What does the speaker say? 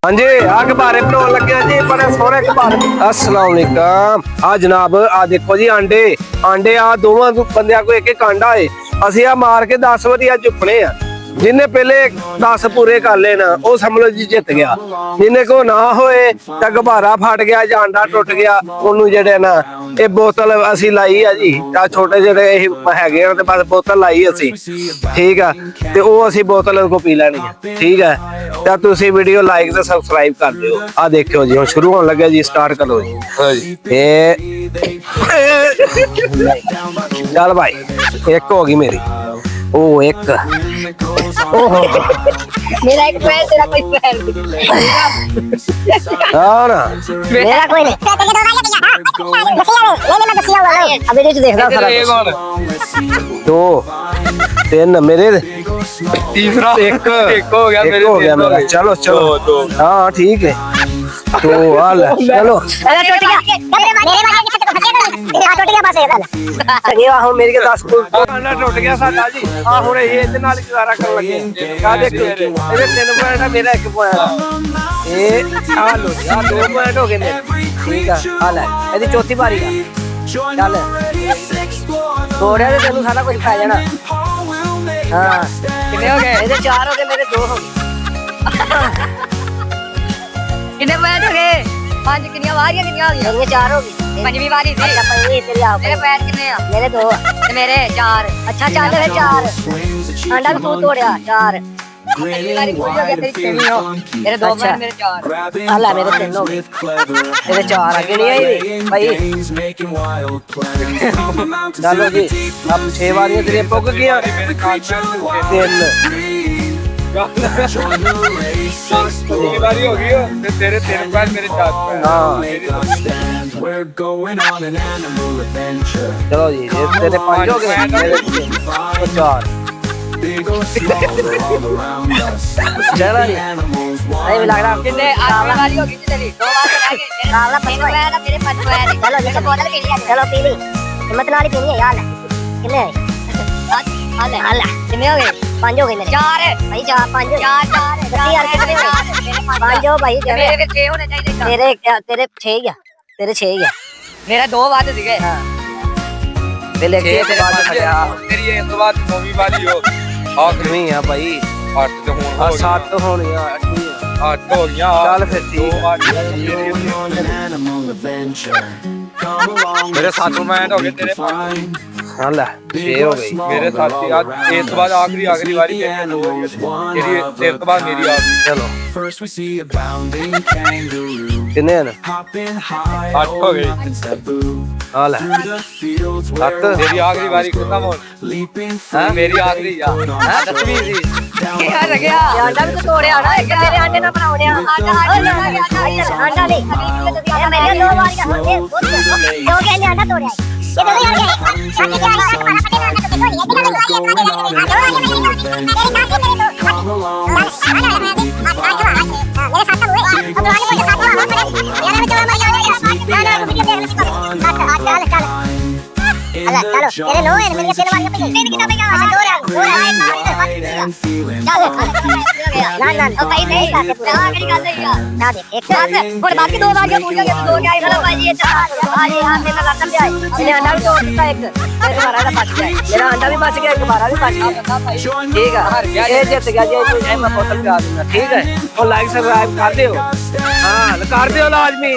हाँ जी आ गुब्बारे बनाने लगे जी बड़े सोहने गुब्बारे। अस्सलाम वालेकुम। आ जनाब आ देखो जी आंडे आंडे आ दोवां बंदियां को एक एक आंडा है। असि आ मार के 10 वारी आ चुपने आ। जिन्हें पहले 10 पूरे कर लेना वो समझ लो जी जित गया। जिन्हें को ना होए तो गुब्बारा फट गया या आंडा टुट गया ओनू जेड़े ना ये बोतल असी लाई है जी आ छोटे जेड़े है बस बोतल लाई असी ठीक है ते वो असी बोतल को पी लेनी है ठीक है। तो तुसी वीडियो लाइक ते सब्सक्राइब कर दियो। आ देखियो जी हुण शुरू होने लगे जी स्टार्ट करो जी। चल भाई एक हो गई मेरी ओ एक ओहो मेरा एक पैर तेरा कोई पैर हाँ ना मेरा कोई नहीं अभी नहीं देखना सारा दो तीन मेरे तीसरा एक हो गया मेरे हो गया मेरा। चलो चलो हाँ ठीक है तो हाल चलो अरे टूट गया मेरे वाले के छत को फंसे टूट गया बस ये आहो मेरे के 10 आंडा टूट गया साडा जी। आ हुण ये ਇਹਦੇ ਨਾਲ ਹੀ ਗੁਜ਼ਾਰਾ ਕਰਨ ਲੱਗੇ। ਆ ਦੇਖੋ ਇਹਦੇ 3 ਪੁਆਇੰਟ ਆ ਮੇਰਾ 1 ਪੁਆਇੰਟ ਇਹ ਆ ਲੋ ਆ 2 ਪੁਆਇੰਟ ਹੋ ਗਏ ਮੇਰੇ ਠੀਕ ਆ। ਆ ਲੈ ਇਹਦੀ ਚੌਥੀ ਵਾਰੀ ਆ ਚੱਲ ਥੋੜਿਆ ਤੇ ਤੈਨੂੰ ਸਾਰਾ ਕੁਝ ਖਾ ਜਾਣਾ। ਹਾਂ कितने हो गए ਇਹਦੇ 4 ਹੋ ਗਏ ਮੇਰੇ 2 ਹੋ ਗਏ। कितने पैर हो गए पांच कितनी वारियां कितनी हो गई ये 4 हो गई। पंजवी वारी थी अच्छा पंजवी तेरी आ मेरे पैर कितने हैं मेरे 2 ते मेरे चार अच्छा चल रहे 4 आंडा तू तोड़या 4 पंजवी वारी पूरी हो गया तेरी छेवीं हो मेरे दो पैर मेरे चार आला मेरे 3 हो गए तेरे 4 आगे नहीं आई भाई। चलो जी अब 6 बारियां तेरे पुग गया 3 बारी हो गई ते तेरे 3 पैर मेरे 4 पैर। चलो जी ये तेरे 5 हो गए मेरे 4 चलो जी नहीं लग रहा कितने आखिरी वारी हो गई तेरी दो बार रह गए काला मेरे पैर मेरे पांच पैर चलो जी बोतल पी लिया चलो पी ली हिम्मत नाल पीनी है यार कितने हाल कितने हो गए 5 हो गए मेरे चार भाई 4 5 चार चार दसी यार कितने हुए 5 हो भाई मेरे के 6 होने चाहिए तेरे तेरे 6 ही आ तेरे 6 ही आ मेरा दो बार दिखे पहले एक के बाद खड़ा तेरी एक बार 9वीं वाली हो आखिरी है भाई 8 तो हो 7 होनी है 8 हो गया चल फिर ठीक मेरे 7 पैर हो गए तेरे हां ले 6 हो गई मेरे साथी आज एक बाद आखिरी वारी तेरी तेरे तो बाद मेरी आखिरी। चलो First we see a bounding kangaroo कितने हैं hopping high 8 हो गई over the taboo हां ले through the fields At where तेरी आखिरी बारी खत्म हो leaping हां from मेरी आखिरी यार हां 10वीं थी यार गया आंडा भी तो तोड़या ना एक मेरे आंडे ना बनाओ आंडा ले मेरे दो बार का हो गए दो के आंडा तोड़या ये तो यार come along in the jungle and feeling और बाकी दो बार पूछ गया दो क्या है भाई ये आज यहां पे लगा कर जाए मैंने अंडा भी तोड़ दिया एक मेरे हमारा का बच गया मेरा अंडा भी बच गया दोबारा भी बच गया ठीक है ये जीत गया जी मैं बोतल पिला दूंगा ठीक है और लाइक सब्सक्राइब कर दियो हां कर दियो लाजमी।